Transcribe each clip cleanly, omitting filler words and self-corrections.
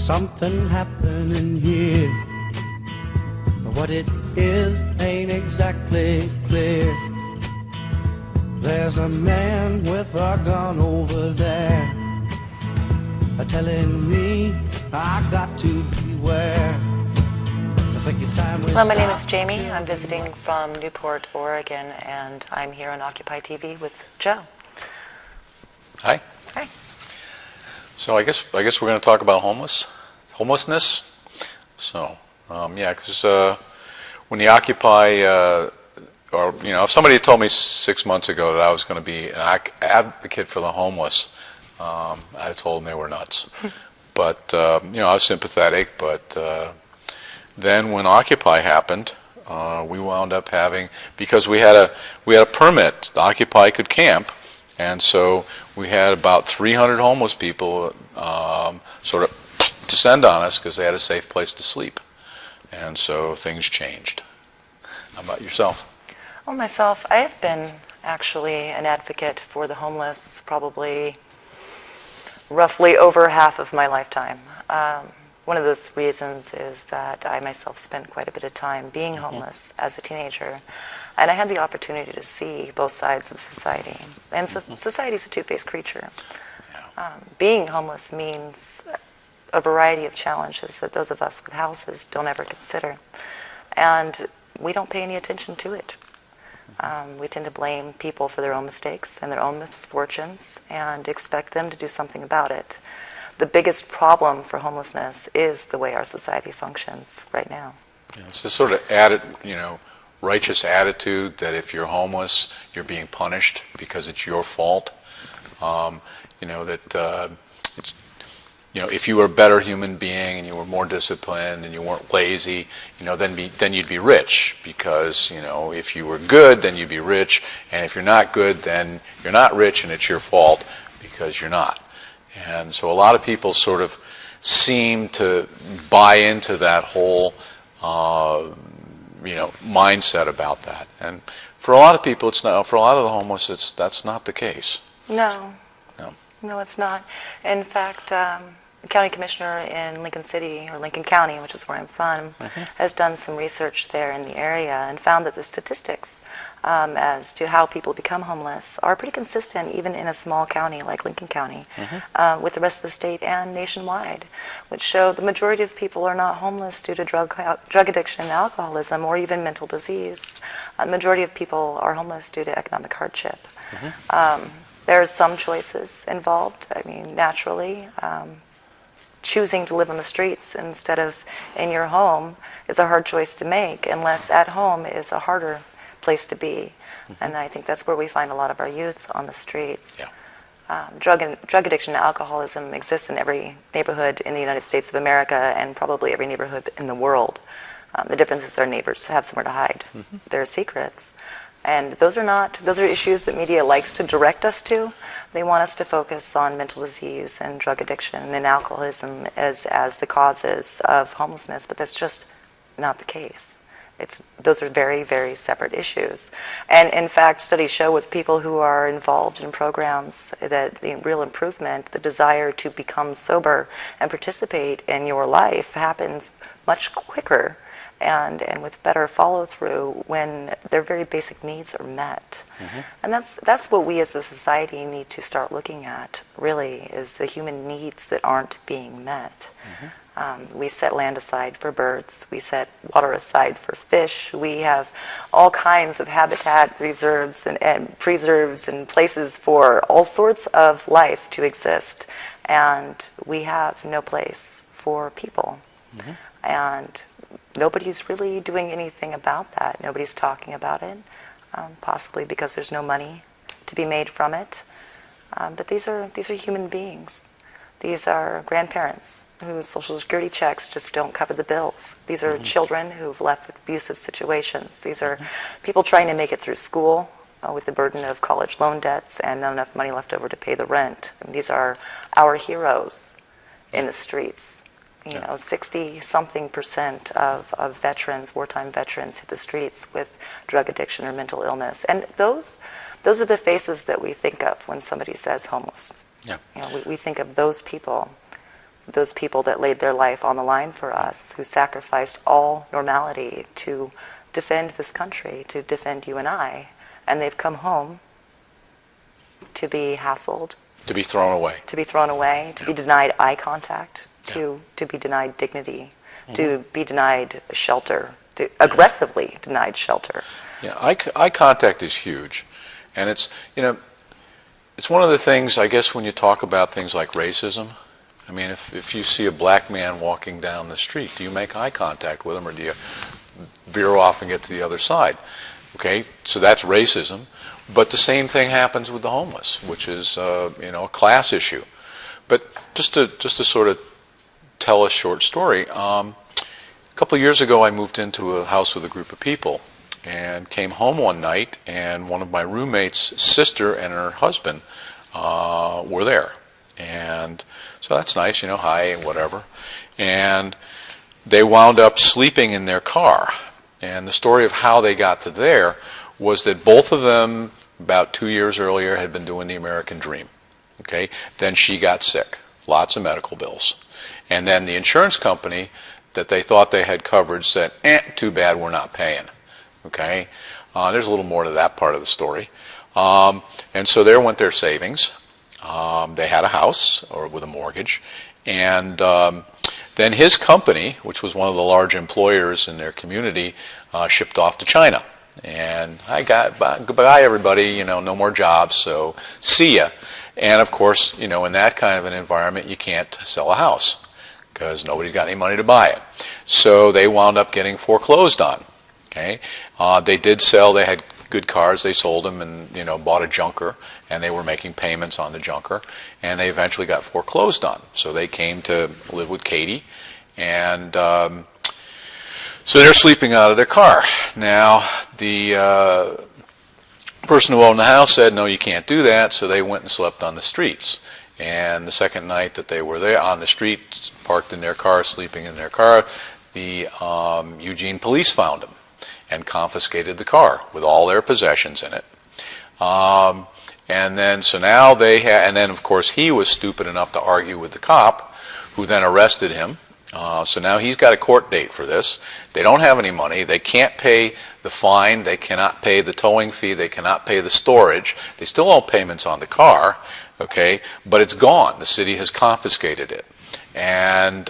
something happening here. But what it is ain't exactly clear. There's a man with a gun over there, telling me I got to beware. Hello, my name is Jamie. I'm visiting from Newport, Oregon, and I'm here on Occupy TV with Joe. Hi. Hi. So I guess we're going to talk about homelessness. So yeah, because when the Occupy, or if somebody had told me 6 months ago that I was going to be an advocate for the homeless, I'd have told them they were nuts. But I was sympathetic. But then when Occupy happened, we wound up having, because we had a permit, the Occupy could camp. And so we had about 300 homeless people sort of descend on us because they had a safe place to sleep. And so things changed. How about yourself? Well, myself, I have been actually an advocate for the homeless probably roughly over half of my lifetime. One of those reasons is that I myself spent quite a bit of time being homeless as a teenager. And I had the opportunity to see both sides of society. And society is a two-faced creature. Being homeless means a variety of challenges that those of us with houses don't ever consider. And we don't pay any attention to it. We tend to blame people for their own mistakes and their own misfortunes and expect them to do something about it. The biggest problem for homelessness is the way our society functions right now. Yeah, it's this sort of added, righteous attitude that if you're homeless, you're being punished because it's your fault. It's, if you were a better human being and you were more disciplined and you weren't lazy, then you'd be rich because, if you were good, then you'd be rich, and if you're not good, then you're not rich and it's your fault because you're not. And so a lot of people sort of seem to buy into that whole mindset about that. And for a lot of people, it's not. For a lot of the homeless, that's not the case. No, it's not. In fact, the county commissioner in Lincoln City, or Lincoln County, which is where I'm from, has done some research there in the area and found that the statistics as to how people become homeless are pretty consistent even in a small county like Lincoln County with the rest of the state and nationwide, which show the majority of people are not homeless due to drug addiction, alcoholism, or even mental disease. The majority of people are homeless due to economic hardship. There's some choices involved. I mean, naturally, choosing to live on the streets instead of in your home is a hard choice to make, unless at home is a harder place to be. And I think that's where we find a lot of our youth, on the streets. Drug addiction and alcoholism exists in every neighborhood in the United States of America and probably every neighborhood in the world. The difference is our neighbors have somewhere to hide their secrets. And those are issues that media likes to direct us to. They want us to focus on mental disease and drug addiction and alcoholism as the causes of homelessness, but that's just not the case. Those are very, very separate issues. And in fact, studies show with people who are involved in programs that the real improvement, the desire to become sober and participate in your life, happens much quicker and with better follow-through when their very basic needs are met. And that's what we as a society need to start looking at, really, is the human needs that aren't being met. We set land aside for birds. We set water aside for fish. We have all kinds of habitat reserves and preserves and places for all sorts of life to exist. And we have no place for people. And nobody's really doing anything about that. Nobody's talking about it, possibly because there's no money to be made from it. But these are human beings. These are grandparents whose Social Security checks just don't cover the bills. These are children who've left abusive situations. These are people trying to make it through school with the burden of college loan debts and not enough money left over to pay the rent. And these are our heroes in the streets. 60-something% of veterans, wartime veterans, hit the streets with drug addiction or mental illness. And those are the faces that we think of when somebody says homeless. We think of those people those people that laid their life on the line for us, who sacrificed all normality to defend this country, to defend you and I, and they've come home to be hassled, To be thrown away. to be thrown away, to be denied eye contact, to be denied dignity, to be denied shelter, to aggressively denied shelter. Yeah, eye contact is huge, and it's, you know, it's one of the things, I guess, when you talk about things like racism. I mean, if you see a black man walking down the street, do you make eye contact with him, or do you veer off and get to the other side? Okay, so that's racism. But the same thing happens with the homeless, which is, you know, a class issue. But just to sort of tell a short story, a couple of years ago I moved into a house with a group of people and came home one night, and one of my roommate's sister and her husband were there. And so that's nice, you know, hi and whatever. And they wound up sleeping in their car. And the story of how they got to there was that both of them, about 2 years earlier, had been doing the American Dream. Okay, then she got sick, lots of medical bills. And then the insurance company that they thought they had coverage said, too bad, we're not paying. Okay, there's a little more to that part of the story. And so there went their savings. They had a house or with a mortgage, and then his company, which was one of the large employers in their community, shipped off to China. And goodbye everybody, you know, no more jobs, so see ya. And of course, you know, in that kind of an environment, you can't sell a house because nobody's got any money to buy it. So they wound up getting foreclosed on. Okay, they did sell. They had good cars. They sold them and, you know, bought a junker, and they were making payments on the junker, and they eventually got foreclosed on. So they came to live with Katie, and so they're sleeping out of their car. Now the person who owned the house said, no, you can't do that, so they went and slept on the streets. And the second night that they were there on the street, parked in their car, sleeping in their car, the Eugene police found them and confiscated the car with all their possessions in it. And then, so now they had, and then of course he was stupid enough to argue with the cop, who then arrested him. So now he's got a court date for this. They don't have any money. They can't pay the fine. They cannot pay the towing fee. They cannot pay the storage. They still owe payments on the car, okay, but it's gone. The city has confiscated it. And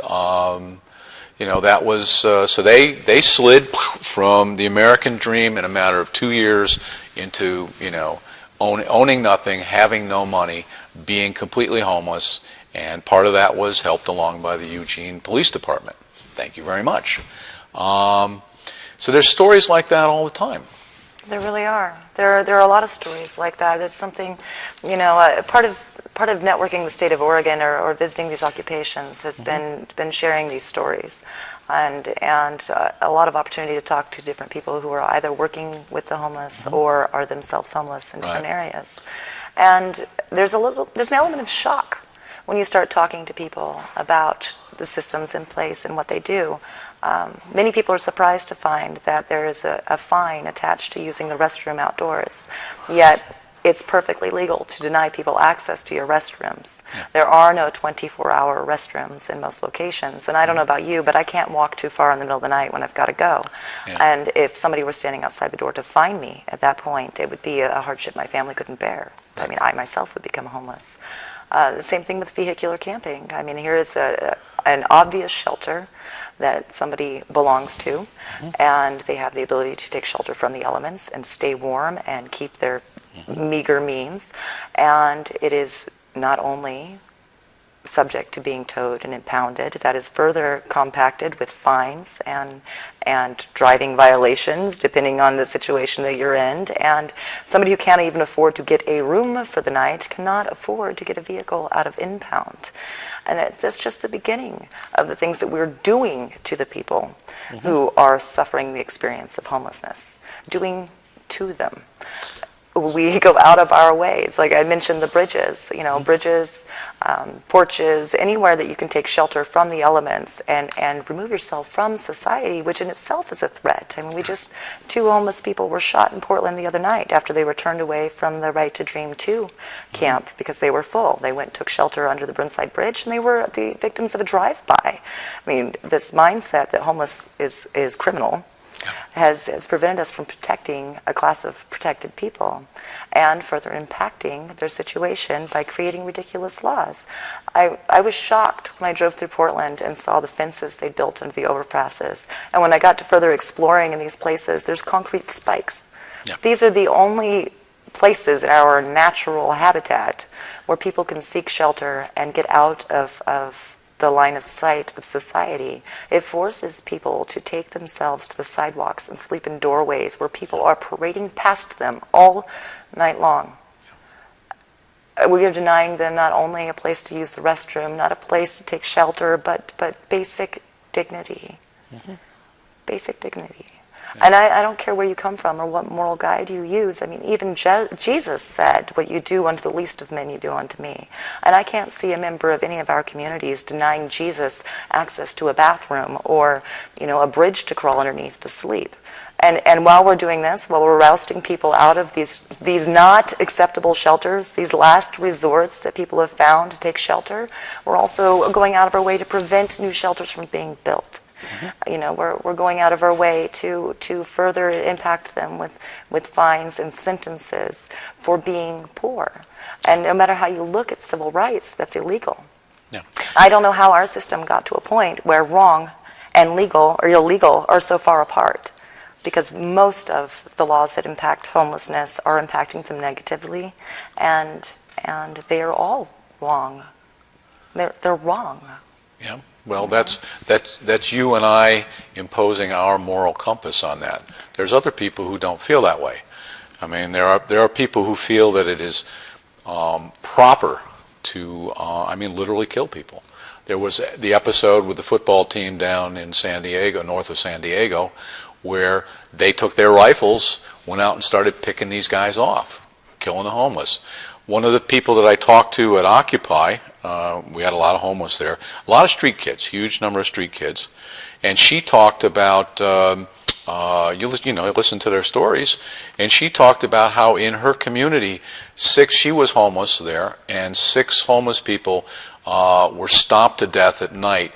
you know, that was, so they slid from the American dream in a matter of 2 years into, you know, owning nothing, having no money, being completely homeless, and part of that was helped along by the Eugene Police Department. Thank you very much. So there's stories like that all the time. There really are. There are a lot of stories like that. It's something, you know, part of networking the state of Oregon or visiting these occupations has been sharing these stories, and a lot of opportunity to talk to different people who are either working with the homeless or are themselves homeless in different areas. And there's an element of shock when you start talking to people about the systems in place and what they do. Many people are surprised to find that there is a fine attached to using the restroom outdoors, yet it's perfectly legal to deny people access to your restrooms. Yeah. There are no 24-hour restrooms in most locations, and I don't know about you, but I can't walk too far in the middle of the night when I've got to go. Yeah. And if somebody were standing outside the door to find me at that point, it would be a hardship my family couldn't bear. I mean, I myself would become homeless. The same thing with vehicular camping. I mean, here is an obvious shelter that somebody belongs to, and they have the ability to take shelter from the elements and stay warm and keep their meager means. And it is not only subject to being towed and impounded, that is further compacted with fines and driving violations depending on the situation that you're in. And somebody who can't even afford to get a room for the night cannot afford to get a vehicle out of impound. And that's just the beginning of the things that we're doing to the people who are suffering the experience of homelessness, doing to them. we go out of our ways. Like I mentioned, the bridges, bridges, porches, anywhere that you can take shelter from the elements and remove yourself from society, which in itself is a threat. I mean, 2 homeless people were shot in Portland the other night after they were turned away from the Right to Dream 2 camp because they were full. They went and took shelter under the Burnside Bridge, and they were the victims of a drive-by. I mean, this mindset that homeless is criminal has prevented us from protecting a class of protected people and further impacting their situation by creating ridiculous laws. I was shocked when I drove through Portland and saw the fences they built into the overpasses. And when I got to further exploring in these places, there's concrete spikes. Yeah. These are the only places in our natural habitat where people can seek shelter and get out of the line of sight of society. It forces people to take themselves to the sidewalks and sleep in doorways where people are parading past them all night long. We are denying them not only a place to use the restroom, not a place to take shelter, but basic dignity. Mm-hmm. Basic dignity. Yeah. And I don't care where you come from or what moral guide you use. I mean, even Jesus said, what you do unto the least of men, you do unto me. And I can't see a member of any of our communities denying Jesus access to a bathroom or, a bridge to crawl underneath to sleep. And while we're doing this, while we're rousting people out of these not acceptable shelters, these last resorts that people have found to take shelter, we're also going out of our way to prevent new shelters from being built. Mm-hmm. We're going out of our way to further impact them with fines and sentences for being poor. And no matter how you look at civil rights, that's illegal. Yeah. I don't know how our system got to a point where wrong and legal or illegal are so far apart, because most of the laws that impact homelessness are impacting them negatively, and they are all wrong. They're wrong. Yeah. Well, that's you and I imposing our moral compass on that. There's other people who don't feel that way. I mean, there are people who feel that it is proper to, literally kill people. There was the episode with the football team down in San Diego, north of San Diego, where they took their rifles, went out and started picking these guys off, killing the homeless. One of the people that I talked to at Occupy, we had a lot of homeless there, a lot of street kids, huge number of street kids, and she talked about, listen to their stories, and she talked about how in her community, she was homeless there, and 6 homeless people were stomped to death at night.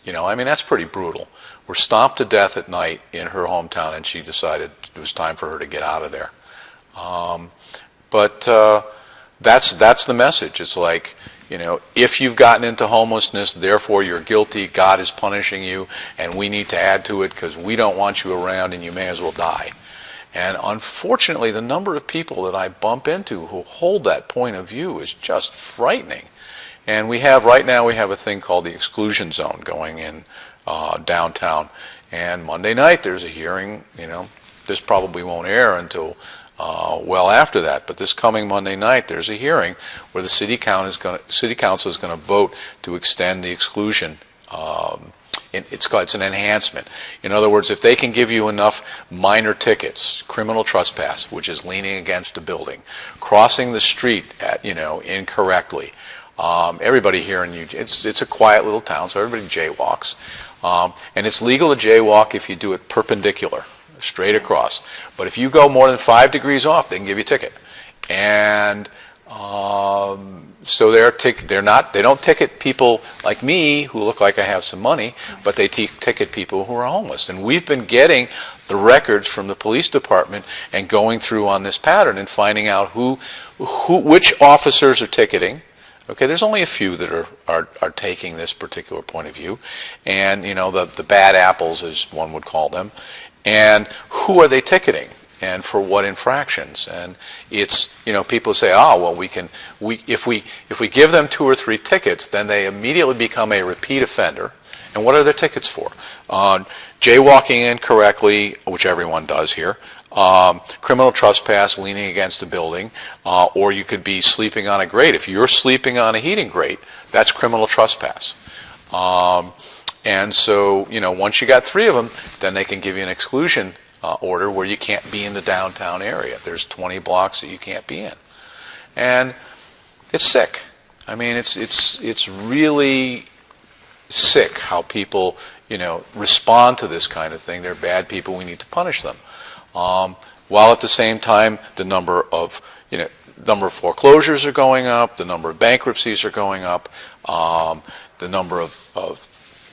That's pretty brutal. Were stomped to death at night in her hometown, and she decided it was time for her to get out of there. But that's the message. It's like, if you've gotten into homelessness, therefore you're guilty, God is punishing you, and we need to add to it because we don't want you around and you may as well die. And unfortunately, the number of people that I bump into who hold that point of view is just frightening. And right now we have a thing called the exclusion zone going in downtown. And Monday night there's a hearing. This probably won't air until well after that, but this coming Monday night there's a hearing where the city council is going to vote to extend the exclusion. It's an enhancement. In other words, if they can give you enough minor tickets, criminal trespass, which is leaning against a building, crossing the street incorrectly. Everybody here it's a quiet little town, so everybody jaywalks, and it's legal to jaywalk if you do it perpendicular, straight across. But if you go more than 5 degrees off, they can give you a ticket. And so they don't ticket people like me who look like I have some money, but they ticket people who are homeless. And we've been getting the records from the police department and going through on this pattern and finding out which officers are ticketing. Okay, there's only a few that are taking this particular point of view, and the bad apples, as one would call them, and who are they ticketing, and for what infractions? And it's people say, if we give them 2 or 3 tickets, then they immediately become a repeat offender. And what are their tickets for? Jaywalking incorrectly, which everyone does here. Criminal trespass, leaning against a building, or you could be sleeping on a grate. If you're sleeping on a heating grate, that's criminal trespass. And so, once you got 3 of them, then they can give you an exclusion order where you can't be in the downtown area. There's 20 blocks that you can't be in. And it's sick. I mean, it's really sick how people, respond to this kind of thing. They're bad people. We need to punish them. While at the same time, the number of foreclosures are going up, the number of bankruptcies are going up, the number of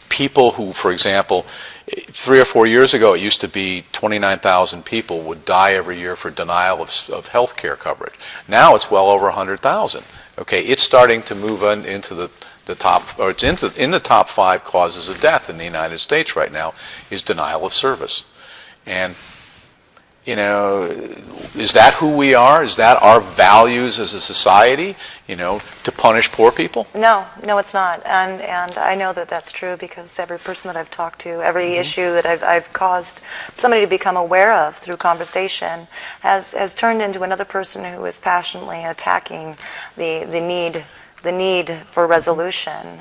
people who, for example, 3 or 4 years ago, it used to be 29,000 people would die every year for denial of health care coverage. Now it's well over 100,000. Okay, it's starting to move into the top, or it's in the top 5 causes of death in the United States right now, is denial of service. And is that who we are? Is that our values as a society, to punish poor people? No, it's not. And I know that that's true because every person that I've talked to, every issue that I've caused somebody to become aware of through conversation has turned into another person who is passionately attacking the need for resolution.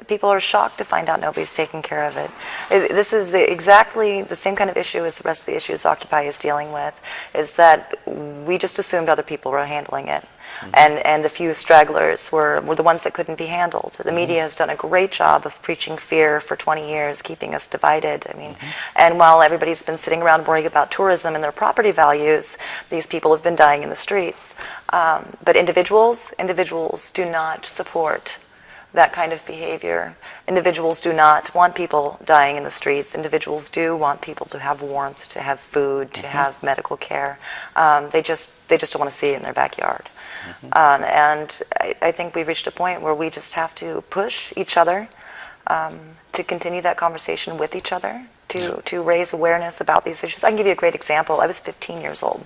People are shocked to find out nobody's taking care of it. This is exactly the same kind of issue as the rest of the issues Occupy is dealing with, is that we just assumed other people were handling it. And the few stragglers were the ones that couldn't be handled. The media has done a great job of preaching fear for 20 years, keeping us divided. I mean, and while everybody's been sitting around worrying about tourism and their property values, these people have been dying in the streets. But individuals do not support that kind of behavior. Individuals do not want people dying in the streets. Individuals do want people to have warmth, to have food, to have medical care. They just don't want to see it in their backyard. And I think we've reached a point where we just have to push each other to continue that conversation with each other, to raise awareness about these issues. I can give you a great example. I was 15 years old.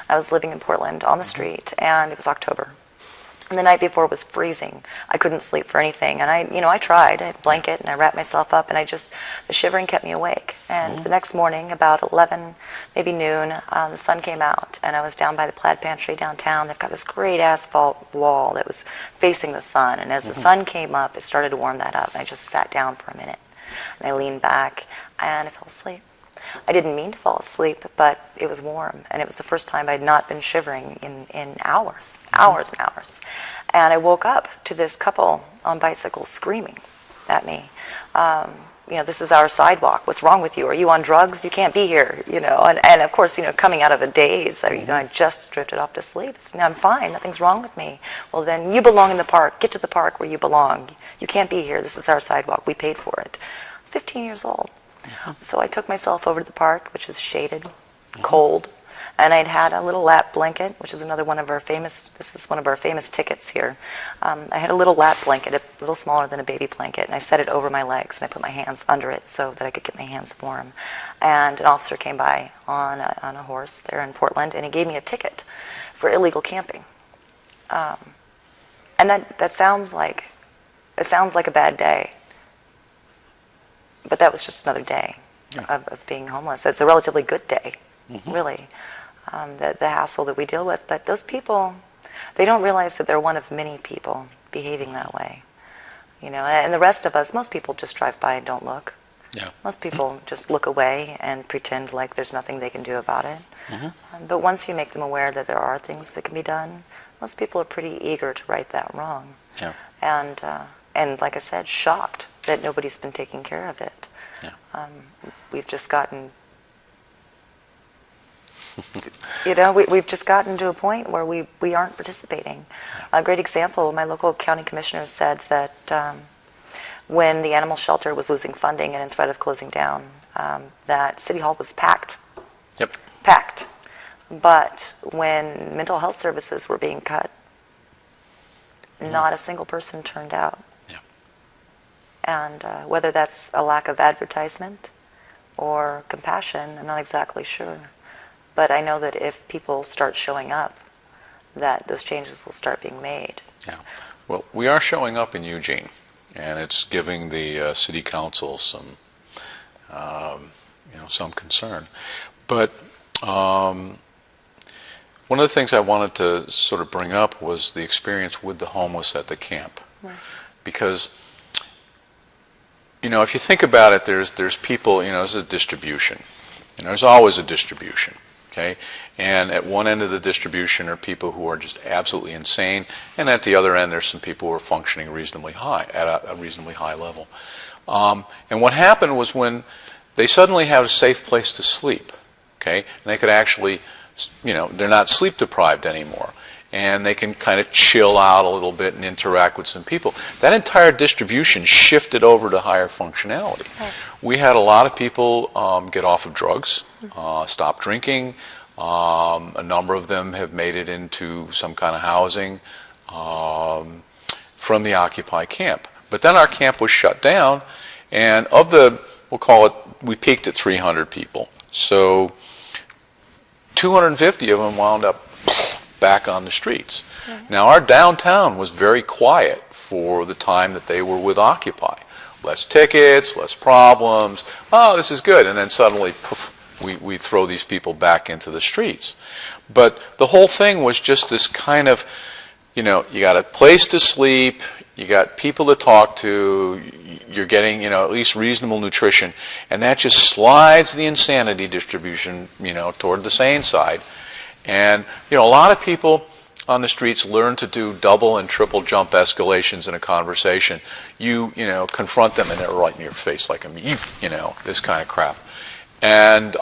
I was living in Portland on the street, and it was October. And the night before was freezing. I couldn't sleep for anything. And I tried. I had a blanket and I wrapped myself up, and the shivering kept me awake. And the next morning, about 11, maybe noon, the sun came out, and I was down by the Plaid Pantry downtown. They've got this great asphalt wall that was facing the sun. And as the sun came up, it started to warm that up. And I just sat down for a minute. And I leaned back, and I fell asleep. I didn't mean to fall asleep, but it was warm, and it was the first time I'd not been shivering in hours and hours. And I woke up to this couple on bicycles screaming at me. This is our sidewalk. What's wrong with you? Are you on drugs? You can't be here. And of course, coming out of a daze, I just drifted off to sleep. I'm fine. Nothing's wrong with me. Well, then you belong in the park. Get to the park where you belong. You can't be here. This is our sidewalk. We paid for it. 15 years old. So I took myself over to the park, which is shaded, cold, and I'd had a little lap blanket, which is one of our famous tickets here. I had a little lap blanket, a little smaller than a baby blanket, and I set it over my legs, and I put my hands under it so that I could get my hands warm. And an officer came by on a horse there in Portland, and he gave me a ticket for illegal camping. And that sounds like a bad day. But that was just another day of being homeless. It's a relatively good day, really, the hassle that we deal with. But those people, they don't realize that they're one of many people behaving that way. And the rest of us, most people just drive by and don't look. Yeah. Most people just look away and pretend like there's nothing they can do about it. But once you make them aware that there are things that can be done, most people are pretty eager to right that wrong. Yeah. And like I said, shocked that nobody's been taking care of it. Yeah. We've just gotten, we've just gotten to a point where we aren't participating. Yeah. A great example, my local county commissioner said that when the animal shelter was losing funding and in threat of closing down, that City Hall was packed. Yep. Packed. But when mental health services were being cut, not a single person turned out. And whether that's a lack of advertisement or compassion, I'm not exactly sure. But I know that if people start showing up, that those changes will start being made. Yeah. Well, we are showing up in Eugene, and it's giving the city council some concern. But one of the things I wanted to sort of bring up was the experience with the homeless at the camp. Right. Because if you think about it, there's people, there's a distribution. And there's always a distribution, okay? And at one end of the distribution are people who are just absolutely insane, and at the other end there's some people who are functioning reasonably high, at a reasonably high level. And what happened was when they suddenly have a safe place to sleep, okay? And they could actually, they're not sleep deprived anymore. And they can kind of chill out a little bit and interact with some people. That entire distribution shifted over to higher functionality. Right. We had a lot of people get off of drugs, stop drinking. A number of them have made it into some kind of housing from the Occupy camp. But then our camp was shut down, and of the, we'll call it, we peaked at 300 people. So 250 of them wound up back on the streets. Mm-hmm. Now our downtown was very quiet for the time that they were with Occupy. Less tickets, less problems. Oh, this is good. And then suddenly, poof, we throw these people back into the streets. But the whole thing was just this kind of, you got a place to sleep, you got people to talk to, you're getting, at least reasonable nutrition, and that just slides the insanity distribution, toward the sane side. And, a lot of people on the streets learn to do double and triple jump escalations in a conversation. You confront them and they're right in your face like this kind of crap. And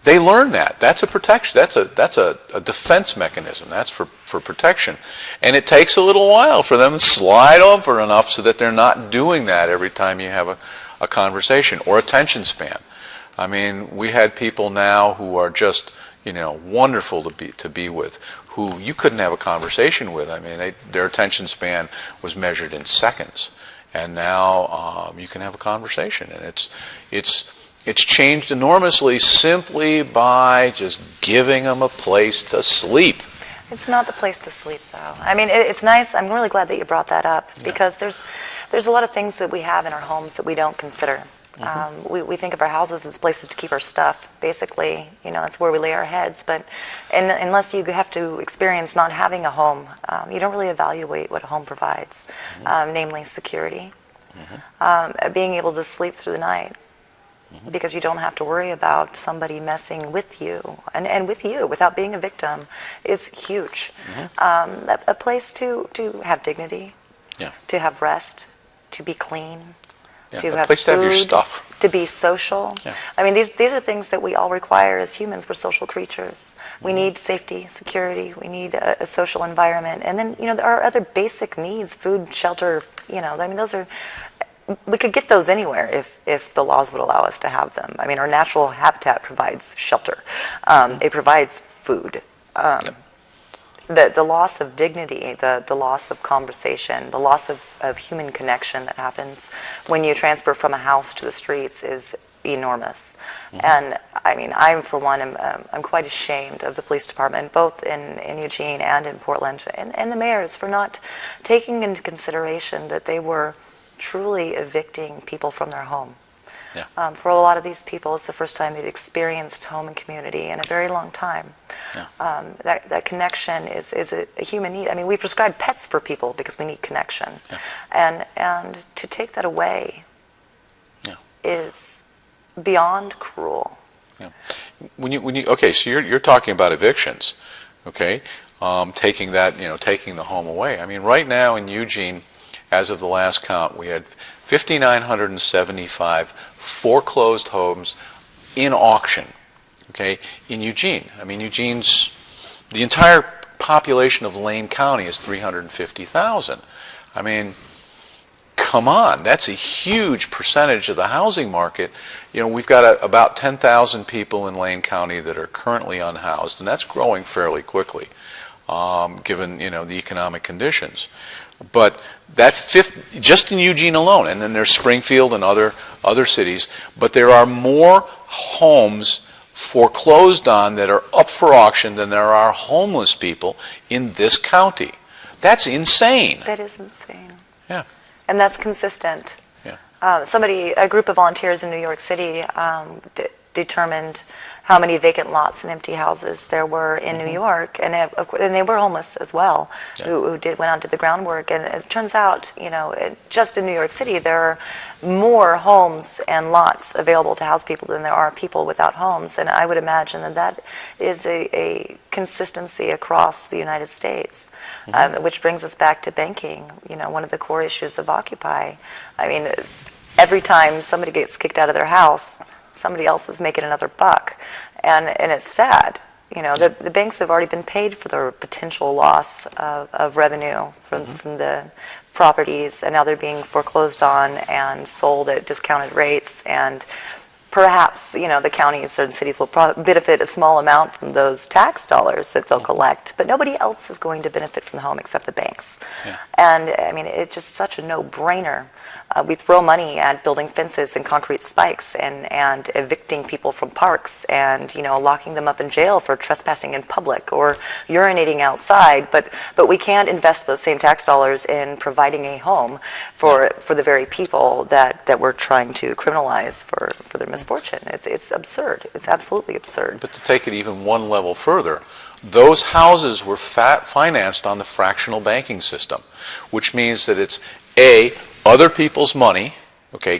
they learn that. That's a protection. That's a defense mechanism. That's for protection. And it takes a little while for them to slide over enough so that they're not doing that every time you have a conversation or attention span. I mean, we had people now who are just wonderful to be with, who you couldn't have a conversation with. I mean, their attention span was measured in seconds, and now you can have a conversation, and it's changed enormously simply by just giving them a place to sleep. It's not the place to sleep, though. I mean, it's nice. I'm really glad that you brought that up, because there's a lot of things that we have in our homes that we don't consider. Mm-hmm. We think of our houses as places to keep our stuff. Basically, that's where we lay our heads. But unless you have to experience not having a home, you don't really evaluate what a home provides, mm-hmm. Namely security, mm-hmm. Being able to sleep through the night, mm-hmm. because you don't have to worry about somebody messing with you and with you without being a victim is huge. Mm-hmm. A place to have dignity, to have rest, to be clean. To have place food, to have your stuff. To be social. Yeah. I mean, these are things that we all require as humans. We're social creatures. Mm-hmm. We need safety, security. We need a social environment. And then, there are other basic needs, food, shelter, I mean, those are, we could get those anywhere if the laws would allow us to have them. I mean, our natural habitat provides shelter. Mm-hmm. It provides food. The loss of dignity, the loss of conversation, the loss of human connection that happens when you transfer from a house to the streets is enormous. Mm-hmm. And I mean, I'm quite ashamed of the police department, both in Eugene and in Portland, and the mayors for not taking into consideration that they were truly evicting people from their home. Yeah. For a lot of these people, it's the first time they've experienced home and community in a very long time. Yeah. That connection is a human need. I mean, we prescribe pets for people because we need connection. Yeah. And to take that away is beyond cruel. Yeah. Okay, so you're talking about evictions, okay? Taking the home away. I mean, right now in Eugene, as of the last count, we had 5,975 foreclosed homes in auction, okay, in Eugene. I mean, the entire population of Lane County is 350,000. I mean, come on, that's a huge percentage of the housing market. We've got about 10,000 people in Lane County that are currently unhoused, and that's growing fairly quickly, given, the economic conditions. But that just in Eugene alone, and then there's Springfield and other cities, but there are more homes foreclosed on that are up for auction than there are homeless people in this county. That's insane. That is insane. Yeah. And that's consistent. Yeah. A group of volunteers in New York City determined how many vacant lots and empty houses there were in New York, and and they were homeless as well, who went out to the groundwork. And it turns out, just in New York City, there are more homes and lots available to house people than there are people without homes. And I would imagine that is a consistency across the United States, which brings us back to banking. One of the core issues of Occupy. I mean, every time somebody gets kicked out of their house, somebody else is making another buck, and it's sad. The banks have already been paid for their potential loss of revenue from the properties, and now they're being foreclosed on and sold at discounted rates, and perhaps the counties and cities will benefit a small amount from those tax dollars that they'll collect, but nobody else is going to benefit from the home except the banks. And I mean, it's just such a no-brainer. We throw money at building fences and concrete spikes and evicting people from parks and locking them up in jail for trespassing in public or urinating outside, but we can't invest those same tax dollars in providing a home for the very people that we're trying to criminalize for their misfortune. It's absurd. It's absolutely absurd. But to take it even one level further, those houses were financed on the fractional banking system, which means that it's other people's money,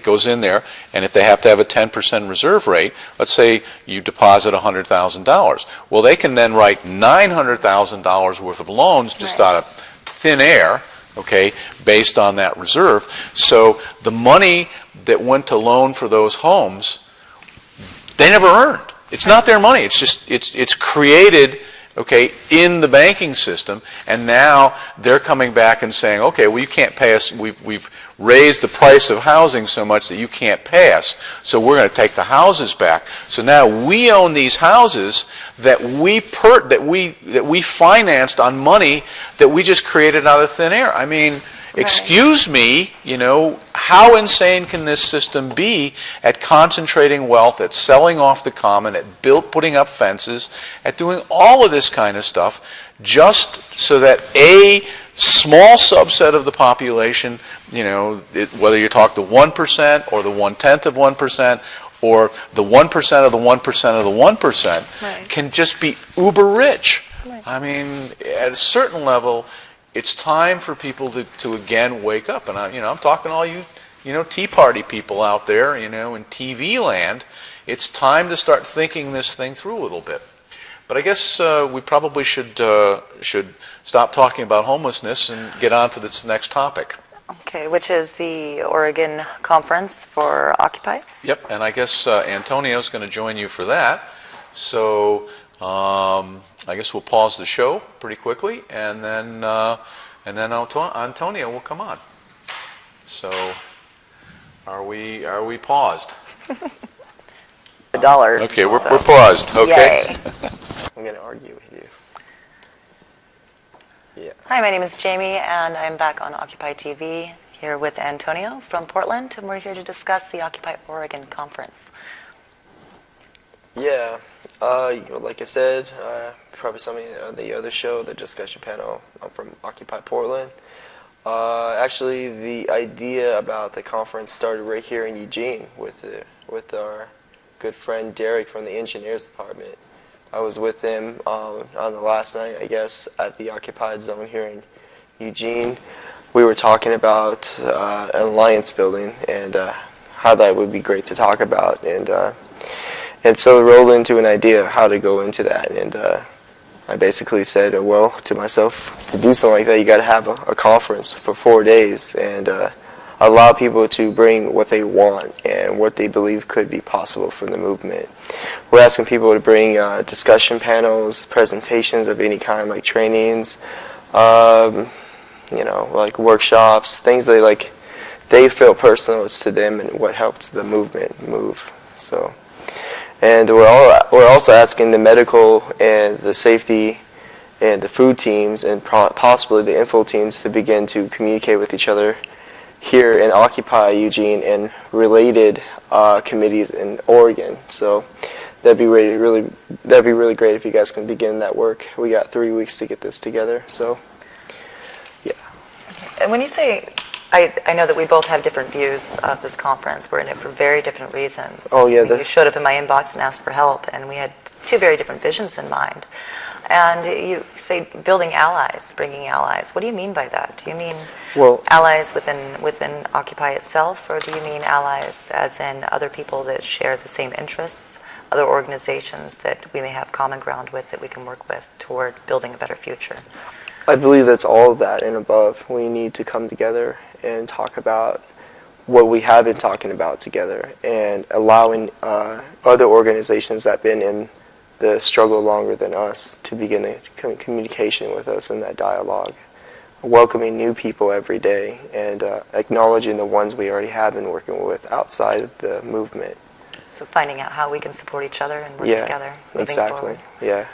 goes in there, and if they have to have a 10% reserve rate, let's say you deposit $100,000. Well, they can then write $900,000 worth of loans just out of thin air, based on that reserve. So the money that went to loan for those homes, they never earned. It's not their money. It's just it's created in the banking system, and now they're coming back and saying, well, you can't pay us. We've raised the price of housing so much that you can't pay us, so we're going to take the houses back. So now we own these houses that we financed on money that we just created out of thin air. I mean, excuse me, how insane can this system be at concentrating wealth, at selling off the common, at putting up fences, at doing all of this kind of stuff, just so that a small subset of the population, whether you talk the 1% or the 1/10 of 1%, or the 1% of the 1% of the 1%, can just be uber rich. I mean, at a certain level, it's time for people to again wake up. And I'm talking to all you, Tea Party people out there, in TV land. It's time to start thinking this thing through a little bit. But I guess we probably should stop talking about homelessness and get on to this next topic. Okay, which is the Oregon Conference for Occupy? Yep, and I guess Antonio's going to join you for that. So I guess we'll pause the show pretty quickly, and then Antonio will come on. So are we paused? The dollar. Okay, we're paused. Okay. Yay. I'm going to argue with you. Yeah. Hi, my name is Jamie, and I'm back on Occupy TV here with Antonio from Portland, and we're here to discuss the Occupy Oregon Conference. Yeah, like I said, probably some of the other show, the discussion panel, I'm from Occupy Portland. Actually, the idea about the conference started right here in Eugene with our good friend Derek from the engineers department. I was with him on the last night, I guess, at the Occupied Zone here in Eugene. We were talking about an alliance building and how that would be great to talk about, and so it rolled into an idea how to go into that, and I basically said, well, to myself, to do something like that, you got to have a conference for 4 days and allow people to bring what they want and what they believe could be possible from the movement. We're asking people to bring discussion panels, presentations of any kind, like trainings, like workshops, things they feel personal to them and what helps the movement move. So. And we're also asking the medical and the safety and the food teams and possibly the info teams to begin to communicate with each other here in Occupy Eugene and related committees in Oregon. So that'd be really great if you guys can begin that work. We got 3 weeks to get this together. So yeah. And when you say I know that we both have different views of this conference. We're in it for very different reasons. Oh, yeah. I mean, you showed up in my inbox and asked for help, and we had two very different visions in mind. And you say building allies, bringing allies. What do you mean by that? Do you mean allies within Occupy itself, or do you mean allies as in other people that share the same interests, other organizations that we may have common ground with that we can work with toward building a better future? I believe that's all of that and above. We need to come together and talk about what we have been talking about together, and allowing other organizations that have been in the struggle longer than us to begin a communication with us in that dialogue. Welcoming new people every day, and acknowledging the ones we already have been working with outside of the movement. So finding out how we can support each other and work together moving exactly. forward. Yeah.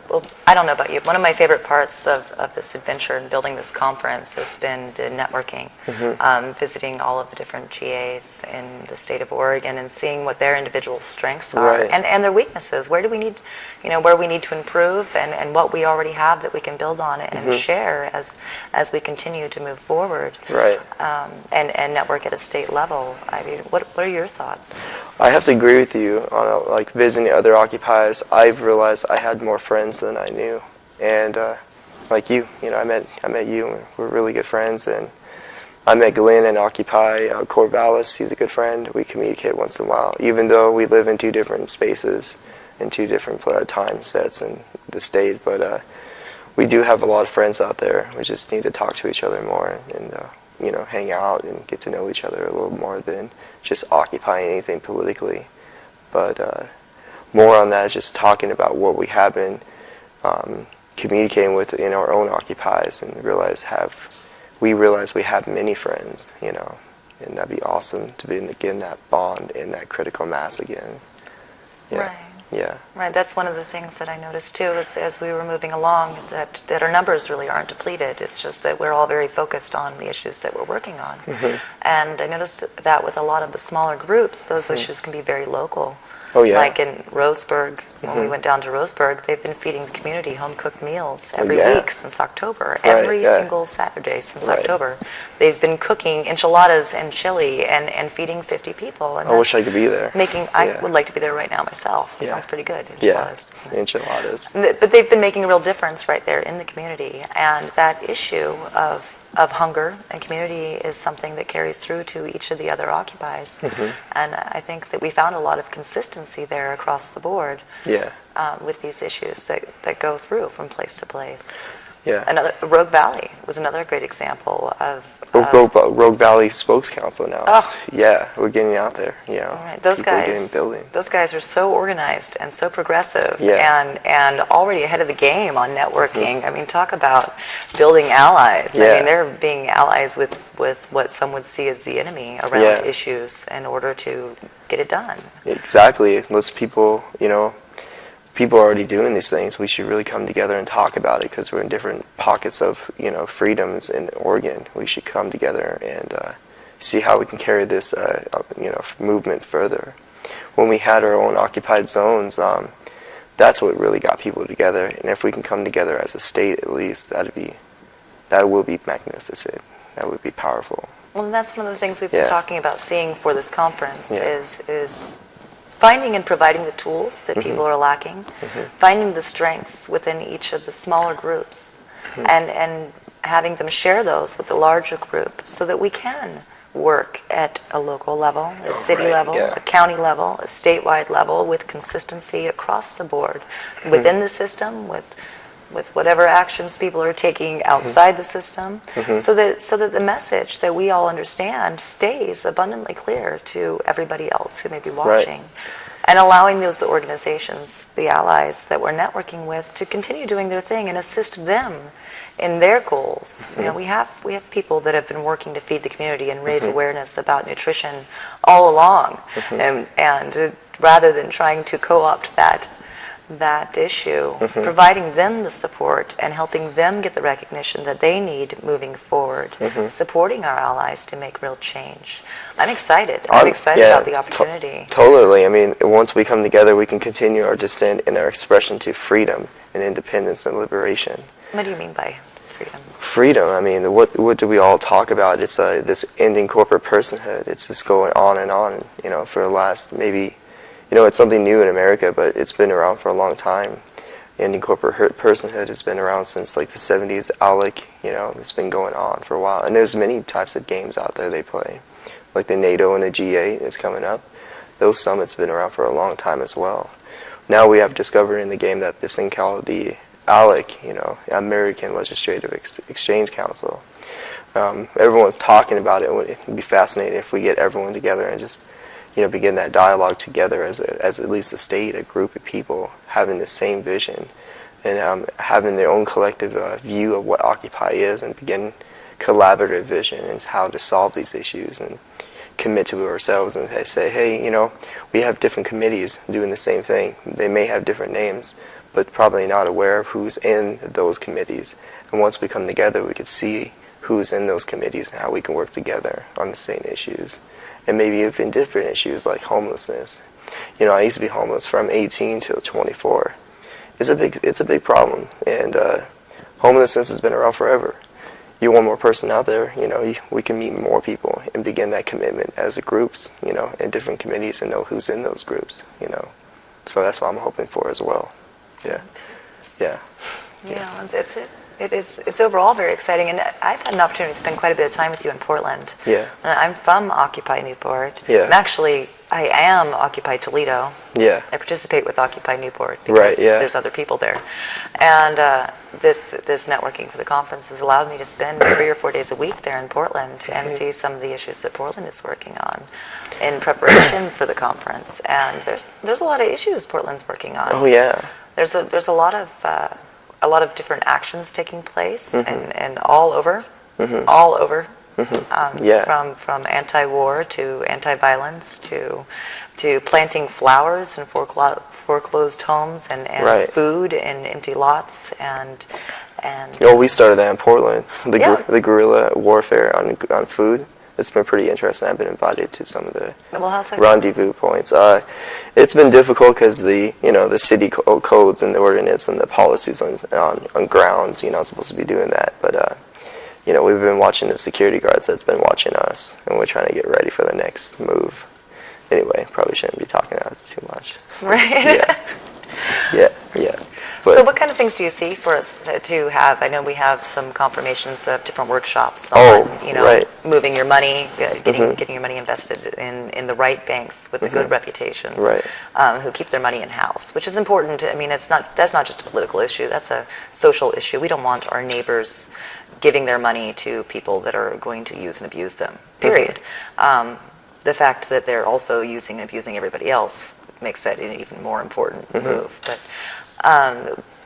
Well, I don't know about you. One of my favorite parts of this adventure and building this conference has been the networking, visiting all of the different GAs in the state of Oregon and seeing what their individual strengths are and their weaknesses. Where do we need, where we need to improve, and what we already have that we can build on and share as we continue to move forward. Right. And network at a state level. I mean, what are your thoughts? I have to agree with you on like visiting other occupiers. I've realized I had more friends than I knew, and like you, I met you, and we're really good friends. And I met Glenn in Occupy, Corvallis. He's a good friend. We communicate once in a while, even though we live in two different spaces and two different time sets in the state. But we do have a lot of friends out there. We just need to talk to each other more and hang out and get to know each other a little more than just occupying anything politically. But more on that, just talking about what we have been communicating with in our own occupies, and realize we have many friends, and that'd be awesome to be again that bond and that critical mass again. Yeah. Right. Yeah. Right. That's one of the things that I noticed too, as we were moving along, that our numbers really aren't depleted. It's just that we're all very focused on the issues that we're working on. And I noticed that with a lot of the smaller groups, those issues can be very local. Oh, yeah. Like in Roseburg, when we went down to Roseburg, they've been feeding the community home-cooked meals every week since October. Every single Saturday since October. They've been cooking enchiladas and chili and feeding 50 people. And I wish I could be there. I would like to be there right now myself. It sounds pretty good, enchiladas. Yeah, enchiladas. But they've been making a real difference right there in the community. And that issue of hunger and community is something that carries through to each of the other occupies. And I think that we found a lot of consistency there across the board with these issues that go through from place to place. Yeah. Rogue Valley was another great example of Rogue Valley Spokes Council now. Oh. Yeah, we're getting out there. Right. Those guys are so organized and so progressive and already ahead of the game on networking. I mean, talk about building allies. I mean, they're being allies with what some would see as the enemy around issues in order to get it done. Exactly. Unless people are already doing these things, we should really come together and talk about it, because we're in different pockets of freedoms in Oregon. We should come together and see how we can carry this movement further. When we had our own occupied zones, that's what really got people together. And if we can come together as a state, at least, that will be magnificent. That would be powerful. Well, and that's one of the things we've been talking about seeing for this conference is finding and providing the tools that people are lacking, finding the strengths within each of the smaller groups, and having them share those with the larger group so that we can work at a local level, a city level, a county level, a statewide level, with consistency across the board, within the system, with whatever actions people are taking outside the system, so that the message that we all understand stays abundantly clear to everybody else who may be watching. And allowing those organizations, the allies that we're networking with, to continue doing their thing and assist them in their goals. We have people that have been working to feed the community and raise awareness about nutrition all along, and rather than trying to co-opt that issue, providing them the support and helping them get the recognition that they need moving forward, supporting our allies to make real change. I'm excited. I'm excited about the opportunity. Totally. I mean, once we come together, we can continue our descent and our expression to freedom and independence and liberation. What do you mean by freedom? Freedom. I mean, what do we all talk about? It's this ending corporate personhood. It's just going on and on. For the last maybe, it's something new in America, but it's been around for a long time. Ending corporate personhood has been around since like the 70s. ALEC, it's been going on for a while. And there's many types of games out there they play, like the NATO and the G8 is coming up. Those summits have been around for a long time as well. Now we have discovered in the game that this thing called the ALEC, American Legislative Exchange Council. Everyone's talking about it. It would be fascinating if we get everyone together and just, begin that dialogue together as at least a state, a group of people having the same vision and having their own collective view of what Occupy is and begin collaborative vision and how to solve these issues and commit to ourselves and say, hey, we have different committees doing the same thing. They may have different names, but probably not aware of who's in those committees. And once we come together, we could see who's in those committees and how we can work together on the same issues. And maybe even different issues like homelessness. I used to be homeless from 18 till 24. It's a big problem, and homelessness has been around forever. You one more person out there, we can meet more people and begin that commitment as a groups, in different committees and know who's in those groups, So that's what I'm hoping for as well. Yeah. It's overall very exciting, and I've had an opportunity to spend quite a bit of time with you in Portland. Yeah. And I'm from Occupy Newport. Yeah. I am Occupy Toledo. Yeah. I participate with Occupy Newport because right, yeah. there's other people there. And this networking for the conference has allowed me to spend 3 or 4 days a week there in Portland and see some of the issues that Portland is working on in preparation for the conference. And there's a lot of issues Portland's working on. Oh yeah. There's a lot of different actions taking place and all over. From anti-war to anti-violence to planting flowers in foreclosed homes and right. food in empty lots and we started that in Portland. The guerrilla warfare on food. It's been pretty interesting. I've been invited to some of the rendezvous points. It's been difficult because the city codes and the ordinance and the policies on grounds. Not supposed to be doing that, but we've been watching the security guards that's been watching us, and we're trying to get ready for the next move. Anyway, probably shouldn't be talking about it too much. Right. Yeah. But, so what kind of things do you see for us to have? I know we have some confirmations of different workshops on, right. moving your money, getting your money invested in the right banks with the good reputations, right. Who keep their money in-house, which is important. I mean, that's not just a political issue. That's a social issue. We don't want our neighbors giving their money to people that are going to use and abuse them, period. The fact that they're also using and abusing everybody else makes that an even more important move. But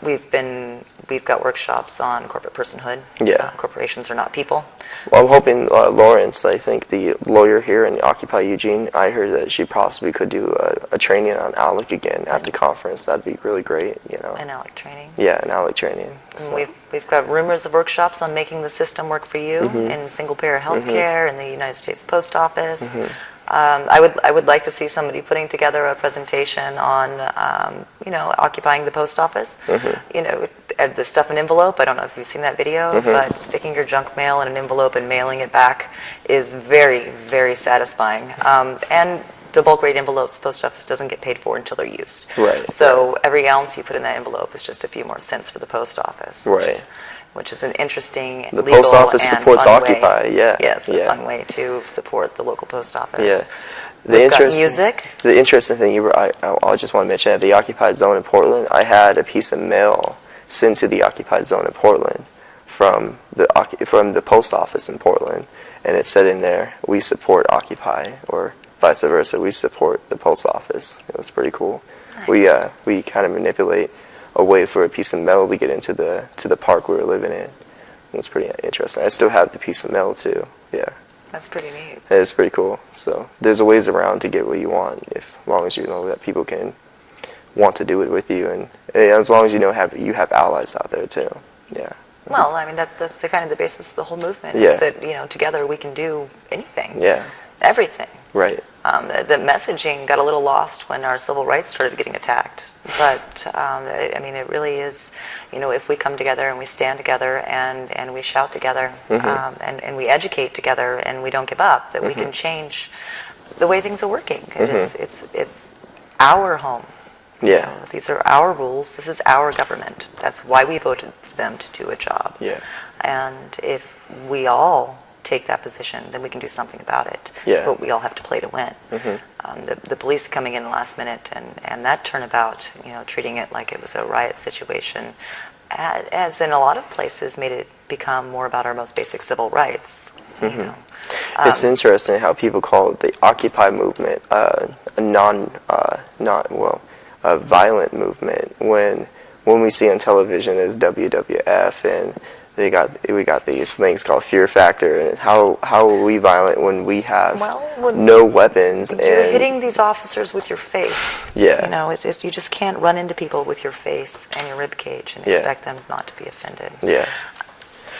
we've got workshops on corporate personhood. Yeah. Corporations are not people. Well, I'm hoping Lawrence, I think the lawyer here in Occupy Eugene, I heard that she possibly could do a training on ALEC again at the conference. That'd be really great, An ALEC training. Yeah, an ALEC training. So. We've got rumors of workshops on making the system work for you in single-payer health care in the United States Post Office. I would like to see somebody putting together a presentation on, occupying the post office. The stuff in envelope. I don't know if you've seen that video, but sticking your junk mail in an envelope and mailing it back is very, very satisfying. And the bulk rate envelopes, post office doesn't get paid for until they're used. Right. So every ounce you put in that envelope is just a few more cents for the post office. Right. Which is an interesting the legal post office and supports fun Occupy. Way. Yeah. Yes, a fun way to support the local post office. Yeah. We've got music. The interesting thing I just want to mention at the occupied zone in Portland, I had a piece of mail sent to the occupied zone in Portland from the post office in Portland, and it said in there, "We support Occupy," or vice versa, "We support the post office." It was pretty cool. Nice. We kind of manipulate a way for a piece of mail to get into the park we were living in. It was pretty interesting. I still have the piece of mail too. Yeah. That's pretty neat. It's pretty cool. So there's a ways around to get what you want, as long as you know that people can want to do it with you, and as long as you have allies out there too. Yeah. Well, I mean that's the kind of the basis of the whole movement. Yeah. Is that together we can do anything. Yeah. Everything. Right. The messaging got a little lost when our civil rights started getting attacked. But, I mean, it really is, you know, if we come together and we stand together and we shout together and we educate together and we don't give up, that we can change the way things are working. It's our home. Yeah. You know, these are our rules. This is our government. That's why we voted for them to do a job. Yeah. And if we all take that position, then we can do something about it. Yeah. But we all have to play to win. The police coming in the last minute and that turnabout, you know, treating it like it was a riot situation, as in a lot of places, made it become more about our most basic civil rights. You know. It's interesting how people call the Occupy movement a violent movement when we see on television is WWF and we got these things called Fear Factor, and how are we violent when we have no weapons? You're hitting these officers with your face. Yeah. You know, you just can't run into people with your face and your rib cage and expect them not to be offended. Yeah.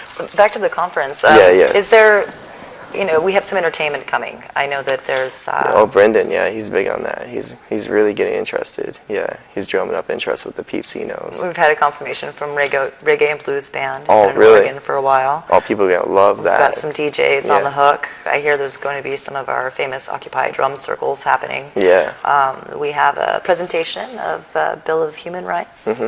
So back to the conference. Yes. Is there, you know, we have some entertainment coming. I know that there's... Brendan, he's big on that. He's really getting interested. Yeah, he's drumming up interest with the peeps he knows. We've had a confirmation from Reggae and Blues Band. He's been in really? Oregon for a while. Oh, people are going to love that. We've got some DJs on the hook. I hear there's going to be some of our famous Occupy drum circles happening. Yeah. We have a presentation of Bill of Human Rights.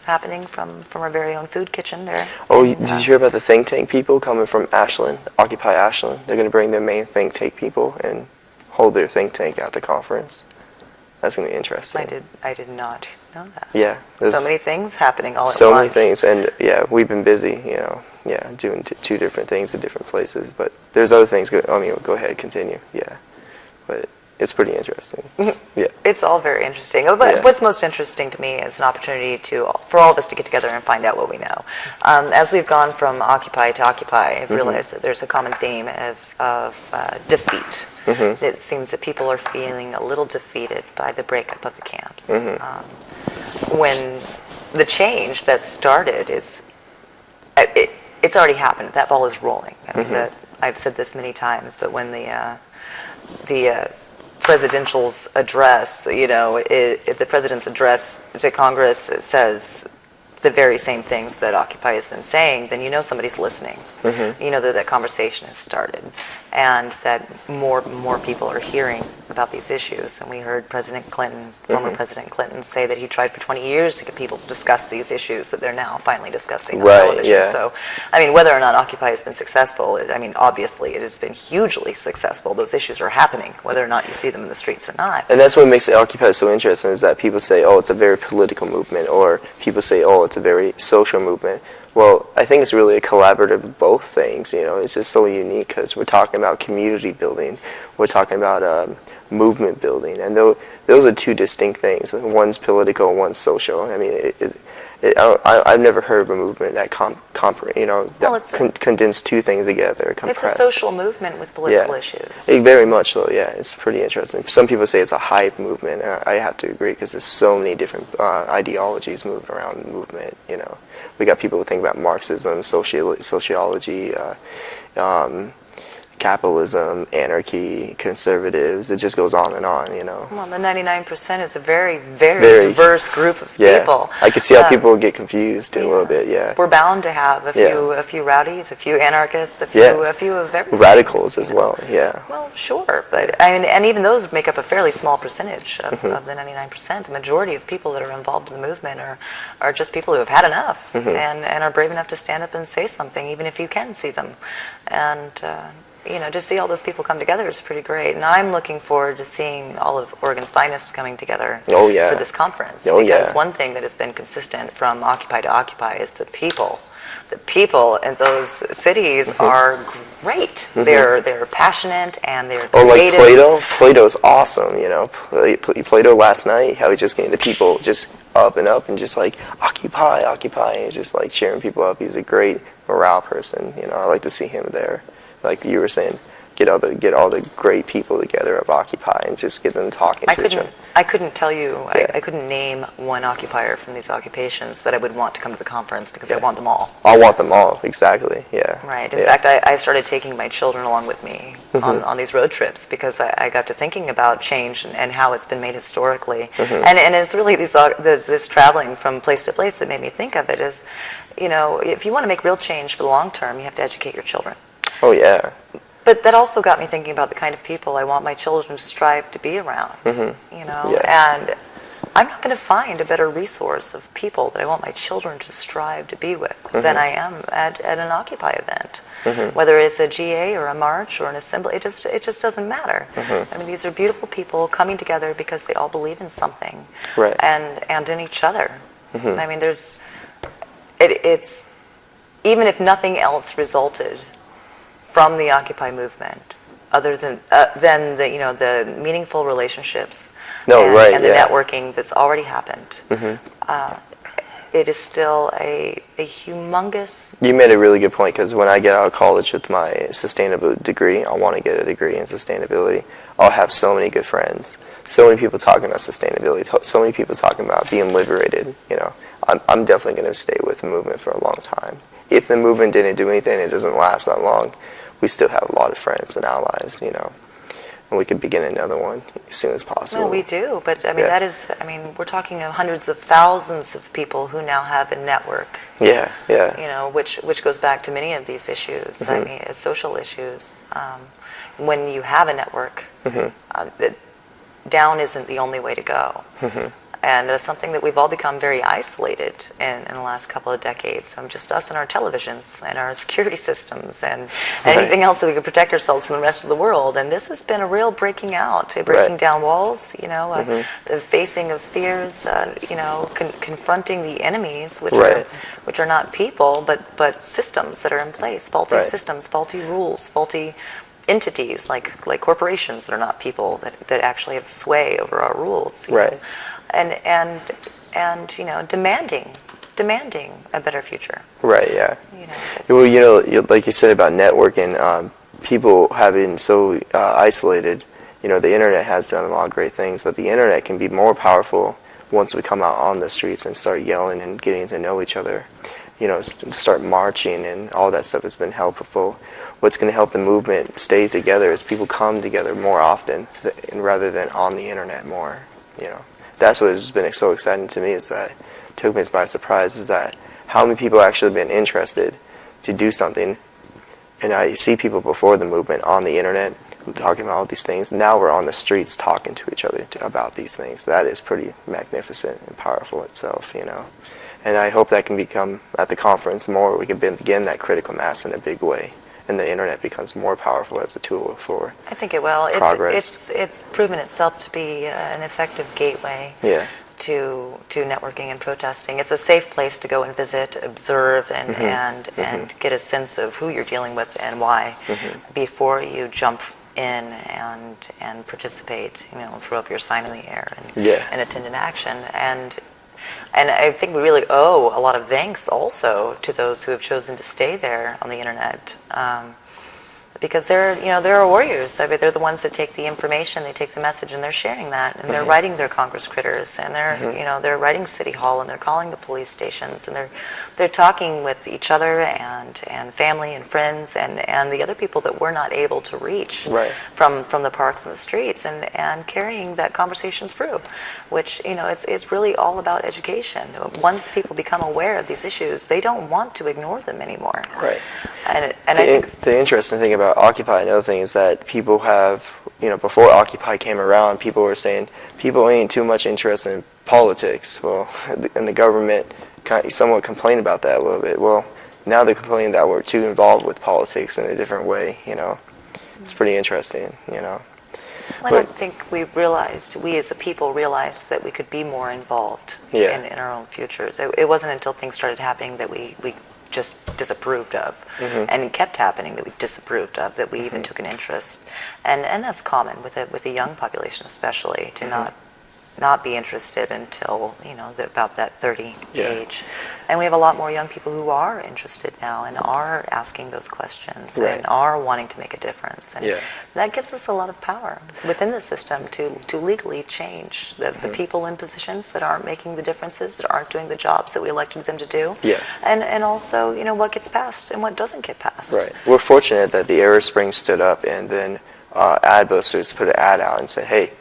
Happening from our very own food kitchen there. Oh, did you hear about the think tank people coming from Ashland, Occupy Ashland? They're going to bring their main think tank people and hold their think tank at the conference. That's going to be interesting. I did not know that. Yeah. So many things happening all at once. So many things, and we've been busy, you know, doing two different things at different places, but there's other things, go ahead, continue, but it's pretty interesting. Yeah. It's all very interesting. But what's most interesting to me is an opportunity for all of us to get together and find out what we know. As we've gone from Occupy to Occupy, I've realized that there's a common theme of defeat. It seems that people are feeling a little defeated by the breakup of the camps. When the change that started it's already happened. That ball is rolling. I mean, I've said this many times, but when the presidential's address, you know, the president's address to Congress says the very same things that Occupy has been saying, then you know somebody's listening. You know that conversation has started, and that more people are hearing about these issues. And we heard President Clinton, former President Clinton, say that he tried for 20 years to get people to discuss these issues that they're now finally discussing on television. Yeah. So, I mean, whether or not Occupy has been successful, I mean, obviously it has been hugely successful. Those issues are happening, whether or not you see them in the streets or not. And that's what makes Occupy so interesting, is that people say, oh, it's a very political movement, or people say, oh, it's a very social movement. Well, I think it's really a collaborative of both things. You know, it's just so unique because we're talking about community building, we're talking about movement building, and those are two distinct things. One's political, one's social. I mean, I've never heard of a movement that condensed two things together. It's a social movement with political issues. Very much so. Yeah, it's pretty interesting. Some people say it's a hype movement. I have to agree because there's so many different ideologies moving around the movement. You know, we got people who think about Marxism, sociology, capitalism, anarchy, conservatives. It just goes on and on, you know. Well, the 99% is a very, very diverse group of people. I can see how people get confused a little bit. Yeah, we're bound to have a few rowdies, a few anarchists, a few of everything. Radicals as well. Yeah. Well, sure, but I mean, and even those make up a fairly small percentage of the 99%. The majority of people that are involved in the movement are just people who have had enough and are brave enough to stand up and say something, even if you can see them, and. You know, to see all those people come together is pretty great. And I'm looking forward to seeing all of Oregon's finest coming together for this conference. Because one thing that has been consistent from Occupy to Occupy is the people. The people in those cities are great. They're passionate and they're creative. Like Plato? Plato's awesome, you know. Plato last night, how he's just getting the people just up and just like, Occupy, Occupy. And he's just like cheering people up. He's a great morale person, you know. I like to see him there. Like you were saying, get all the great people together of Occupy and just get them talking to each other. I couldn't tell you, Yeah. I couldn't name one occupier from these occupations that I would want to come to the conference, because I want them all. I want them all, exactly, yeah. Right. In Yeah. fact, I started taking my children along with me on these road trips, because I got to thinking about change and how it's been made historically. And it's really this traveling from place to place that made me think of it as, if you want to make real change for the long term, you have to educate your children. Oh, yeah. But that also got me thinking about the kind of people I want my children to strive to be around, Yeah. and I'm not going to find a better resource of people that I want my children to strive to be with than I am at an Occupy event. Whether it's a GA or a march or an assembly, it just doesn't matter. I mean, these are beautiful people coming together because they all believe in something, Right. and in each other. I mean, it's even if nothing else resulted from the Occupy movement, other than the meaningful relationships and the networking that's already happened, it is still a humongous. You made a really good point, because when I get out of college with my sustainability degree, I want to get a degree in sustainability. I'll have so many good friends, so many people talking about sustainability, so many people talking about being liberated. I'm definitely going to stay with the movement for a long time. If the movement didn't do anything, it doesn't last that long, we still have a lot of friends and allies, and we could begin another one as soon as possible. No, we do, but I mean, we're talking of hundreds of thousands of people who now have a network. Yeah, yeah. Which goes back to many of these issues. I mean, it's social issues. When you have a network, down isn't the only way to go. And that's something that we've all become very isolated in the last couple of decades. Just us and our televisions and our security systems and anything else that we can protect ourselves from the rest of the world. And this has been a real breaking out, breaking down walls, the facing of fears, confronting the enemies, which are not people, but systems that are in place, faulty systems, faulty rules, faulty entities like corporations that are not people, that actually have sway over our rules. You know? And demanding a better future. Right. Yeah. Well, like you said about networking, people have been so isolated. The internet has done a lot of great things, but the internet can be more powerful once we come out on the streets and start yelling and getting to know each other. Start marching, and all that stuff has been helpful. What's going to help the movement stay together is people come together more often, rather than on the internet more. That's what has been so exciting to me, is that it took me by surprise, is that how many people actually have been interested to do something. And I see people before the movement on the internet talking about all these things. Now we're on the streets talking to each other about these things. That is pretty magnificent and powerful itself, And I hope that can become, at the conference, more, we can begin that critical mass in a big way, and the internet becomes more powerful as a tool for I think it will. Progress. It's proven itself to be an effective gateway to networking and protesting. It's a safe place to go and visit, observe, and get a sense of who you're dealing with and why before you jump in and participate, throw up your sign in the air and attend an action. And I think we really owe a lot of thanks also to those who have chosen to stay there on the internet, because they're warriors. I mean, they're the ones that take the information, they take the message, and they're sharing that, and they're writing their Congress critters, and they're writing City Hall, and they're calling the police stations, and they're talking with each other and family and friends and the other people that we're not able to reach from the parks and the streets, and carrying that conversation through, which it's really all about education. Once people become aware of these issues, they don't want to ignore them anymore. Right. And I think the interesting thing about Occupy, another thing, is that people have, before Occupy came around, people were saying people ain't too much interested in politics. Well, and the government somewhat complained about that a little bit. Well, now they're complaining that we're too involved with politics in a different way. It's pretty interesting. Well, I don't think we as a people realized that we could be more involved in our own futures. It wasn't until things started happening that we just disapproved of, and it kept happening that we disapproved of, that we even took an interest, and that's common with a young population, especially, to not not be interested until, about that 30 Yeah. age. And we have a lot more young people who are interested now and are asking those questions Right. and are wanting to make a difference. And Yeah. that gives us a lot of power within the system to legally change the people in positions that aren't making the differences, that aren't doing the jobs that we elected them to do. Yeah. And also, what gets passed and what doesn't get passed. Right. We're fortunate that the Arab Spring stood up, and then ad busters put an ad out and said, "Hey,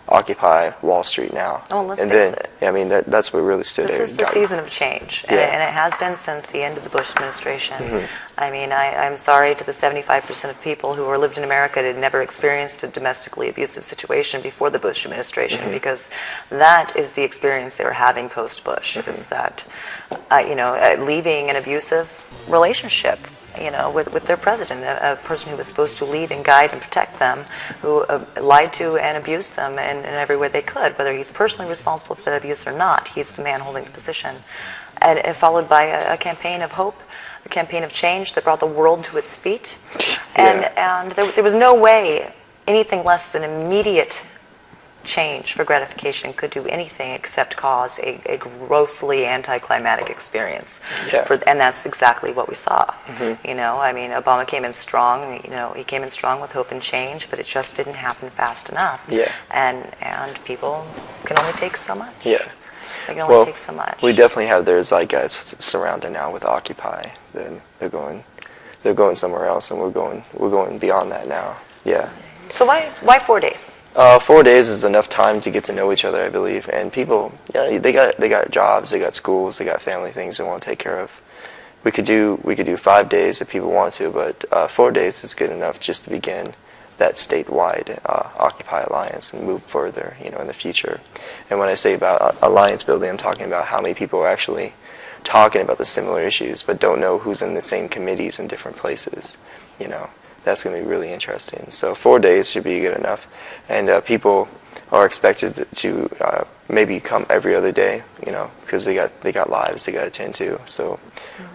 Occupy Wall Street now." Oh, let's and face then, it. I mean, that's what really stood This there. is the season of change, and, Yeah. and it has been since the end of the Bush administration. Mm-hmm. I mean, I'm sorry to the 75% of people who lived in America that had never experienced a domestically abusive situation before the Bush administration, Mm-hmm. because that is the experience they were having post-Bush, Mm-hmm. is that, leaving an abusive relationship. With their president, a person who was supposed to lead and guide and protect them, who lied to and abused them in every way they could, whether he's personally responsible for that abuse or not. He's the man holding the position. And followed by a campaign of hope, a campaign of change that brought the world to its feet. And there was no way anything less than immediate change for gratification could do anything except cause a grossly anticlimactic experience. Yeah. And that's exactly what we saw. Mm-hmm. I mean, Obama came in strong. He came in strong with hope and change, but it just didn't happen fast enough. Yeah. And people can only take so much. Yeah. They can only take so much. We definitely have their zeitgeist surrounded now with Occupy. Then they're going somewhere else, and we're going beyond that now. Yeah. So why 4 days? 4 days is enough time to get to know each other, I believe. And people, they got jobs, they got schools, they got family things they want to take care of. We could do 5 days if people want to, but 4 days is good enough just to begin that statewide Occupy Alliance and move further, in the future. And when I say about alliance building, I'm talking about how many people are actually talking about the similar issues, but don't know who's in the same committees in different places. That's going to be really interesting. So 4 days should be good enough, and people are expected to maybe come every other day, because they got lives they got to attend to. So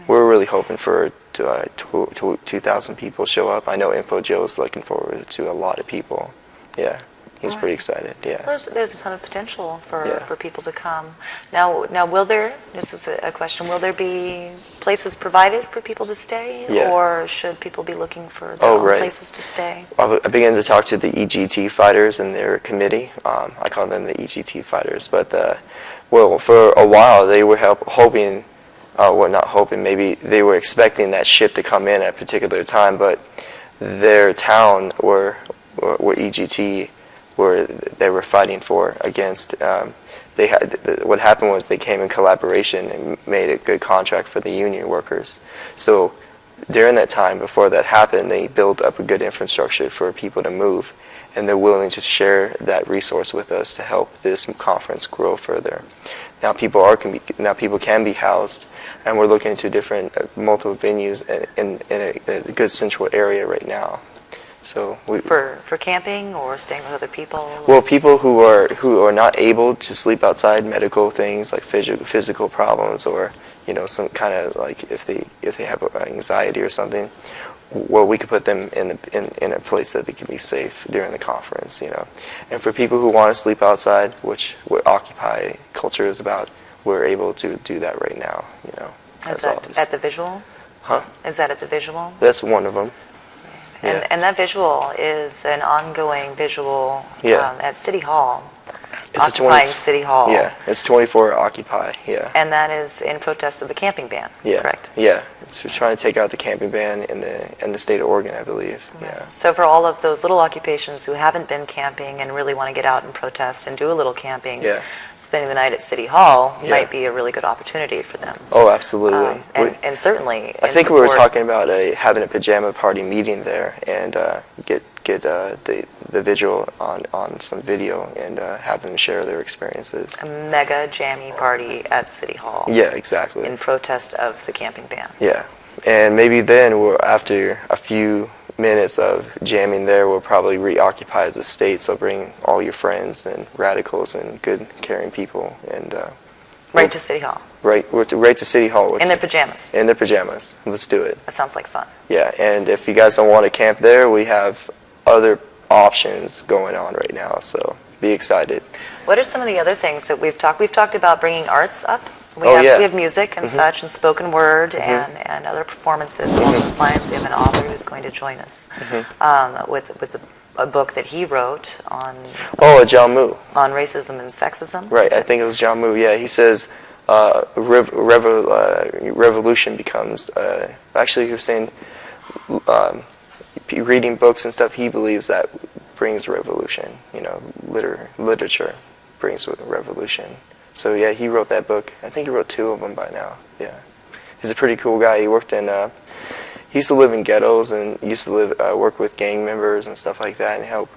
we're really hoping for 2,000 people show up. I know Info Joe's looking forward to a lot of people. Yeah. He's pretty excited, yeah. There's a ton of potential for people to come. Now, this is a question, will there be places provided for people to stay? Yeah. Or should people be looking for their own places to stay? I began to talk to the EGT fighters and their committee. I call them the EGT fighters. But, for a while they were hoping, not hoping, maybe they were expecting that ship to come in at a particular time, but their town where EGT where they were fighting for against. What happened was they came in collaboration and made a good contract for the union workers. So during that time, before that happened, they built up a good infrastructure for people to move, and they're willing to share that resource with us to help this conference grow further. Now people can be housed, and we're looking into different multiple venues in a good central area right now. So for camping or staying with other people? Well, people who are not able to sleep outside, medical things like physical problems, or some kind of like if they have anxiety or something. Well, we could put them in a place that they can be safe during the conference, And for people who want to sleep outside, which what Occupy culture is about, we're able to do that right now, Is that at the Visual? Huh? Is that at the Visual? That's one of them. Yeah. And that visual is an ongoing visual at City Hall, It's occupying City Hall. Yeah, it's 24 Occupy, yeah. And that is in protest of the camping ban, correct? Yeah, it's trying to take out the camping ban in the state of Oregon, I believe. Right. Yeah. So for all of those little occupations who haven't been camping and really want to get out and protest and do a little camping, spending the night at City Hall might be a really good opportunity for them. Oh, absolutely. And certainly, I think we were talking about having a pajama party meeting there, and get the vigil on some video and have them share their experiences. A mega jammy party at City Hall. Yeah, exactly. In protest of the camping ban. Yeah, and maybe then after a few minutes of jamming there, we'll probably reoccupy as a state. So bring all your friends and radicals and good, caring people, and right to City Hall. Right to City Hall. In their pajamas. In their pajamas. Let's do it. That sounds like fun. Yeah, and if you guys don't want to camp there, we have other options going on right now, so be excited. What are some of the other things that we've talked? We've talked about bringing arts up. We have music and such, and spoken word, and other performances along those lines. We have an author who's going to join us with a book that he wrote on John Moo on racism and sexism. Right, I think it was John Moo. Yeah, he says revolution becomes. Actually, he was saying reading books and stuff. He believes that brings revolution. You know, literature brings revolution. So yeah, he wrote that book. I think he wrote 2 of them by now. Yeah, he's a pretty cool guy. He worked in. He used to live in ghettos and used to work with gang members and stuff like that, and help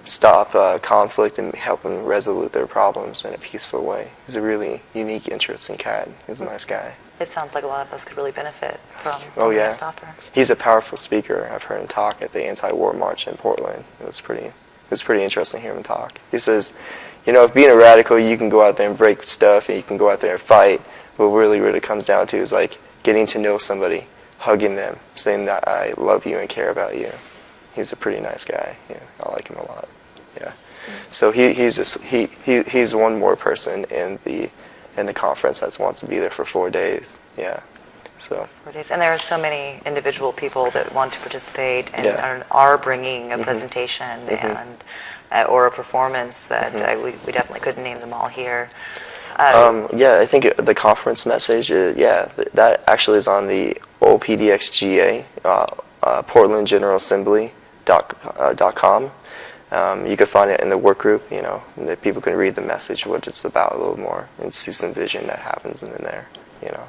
stop conflict and help them resolve their problems in a peaceful way. He's a really unique, interesting cat. He's a nice guy. It sounds like a lot of us could really benefit from the yeah. Next author. He's a powerful speaker. I've heard him talk at the anti-war march in Portland. It was pretty interesting to hear him talk. He says, you know, if being a radical, you can go out there and break stuff, and you can go out there and fight. What really comes down to is like getting to know somebody, hugging them, saying that I love you and care about you. He's a pretty nice guy. Yeah, I like him a lot. Yeah. So he's one more person in the conference that wants to be there for 4 days. Yeah. So 4 days, and there are so many individual people that want to participate and are bringing a presentation and or a performance that we definitely couldn't name them all here. Yeah, I think the conference message, that actually is on the OPDXGA, PortlandGeneralAssembly.com. You can find it in the work group, you know, and that people can read the message, what it's about a little more, and see some vision that happens in there, you know.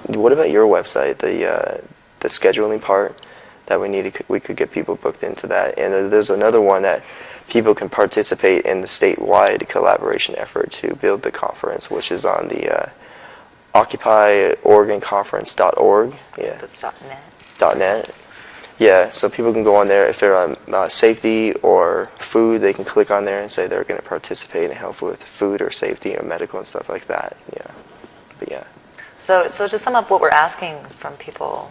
What about your website, the scheduling part that we could get people booked into that? And there's another one that people can participate in the statewide collaboration effort to build the conference, which is on the OccupyOregonConference.org. Yeah. That's .net. .net. Yeah, so people can go on there. If they're on safety or food, they can click on there and say they're going to participate and help with food or safety or medical and stuff like that. Yeah, but yeah. So to sum up what we're asking from people,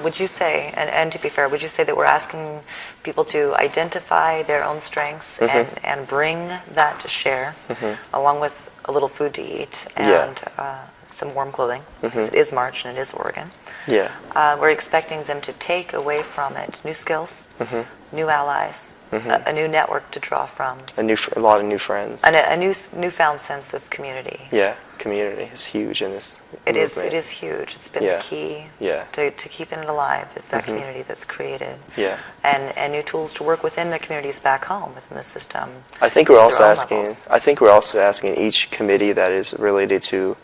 would you say, and to be fair, would you say that we're asking people to identify their own strengths and bring that to share, along with a little food to eat and some warm clothing, because it is March and it is Oregon. Yeah. We're expecting them to take away from it new skills, new allies, a new network to draw from, a lot of new friends, and a newfound sense of community. Yeah, community is huge in this It movement. It is huge. It's been the key to keeping it alive, is that community that's created. Yeah. And new tools to work within the communities back home, within the system. I think we're also asking each committee that is related to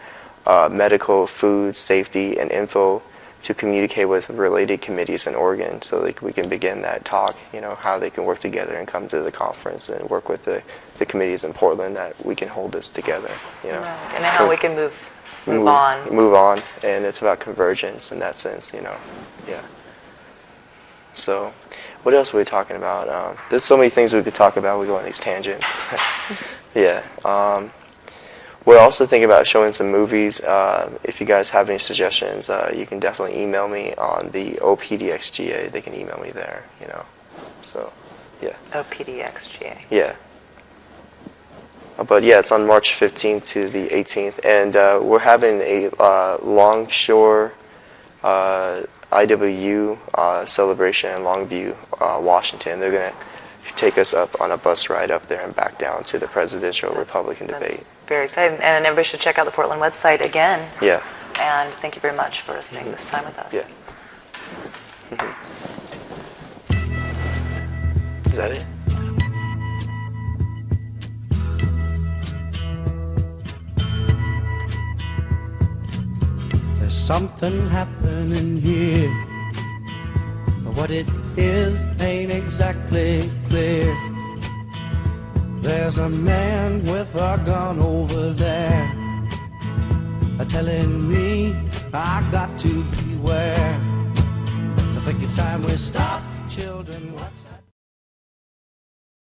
medical, food, safety, and info to communicate with related committees in Oregon, so that we can begin that talk, you know, how they can work together and come to the conference and work with the committees in Portland, that we can hold this together, you know. Right. And how we can move on. Move on, and it's about convergence in that sense, you know. Yeah. So, what else are we talking about? There's so many things we could talk about. We go on these tangents. Yeah. We're also thinking about showing some movies. If you guys have any suggestions, you can definitely email me on the OPDXGA. They can email me there, you know. So, yeah. OPDXGA. Yeah. But yeah, it's on March 15th to the 18th. And we're having a Longshore IWU celebration in Longview, Washington. They're going to take us up on a bus ride up there and back down to the presidential Republican debate. Very exciting. And everybody should check out the Portland website again. Yeah. And thank you very much for spending this time with us. Yeah. Is that it? There's something happening here, but what it is ain't exactly clear. There's a man with a gun over there, telling me I got to beware. I think it's time we stop, children. What's that?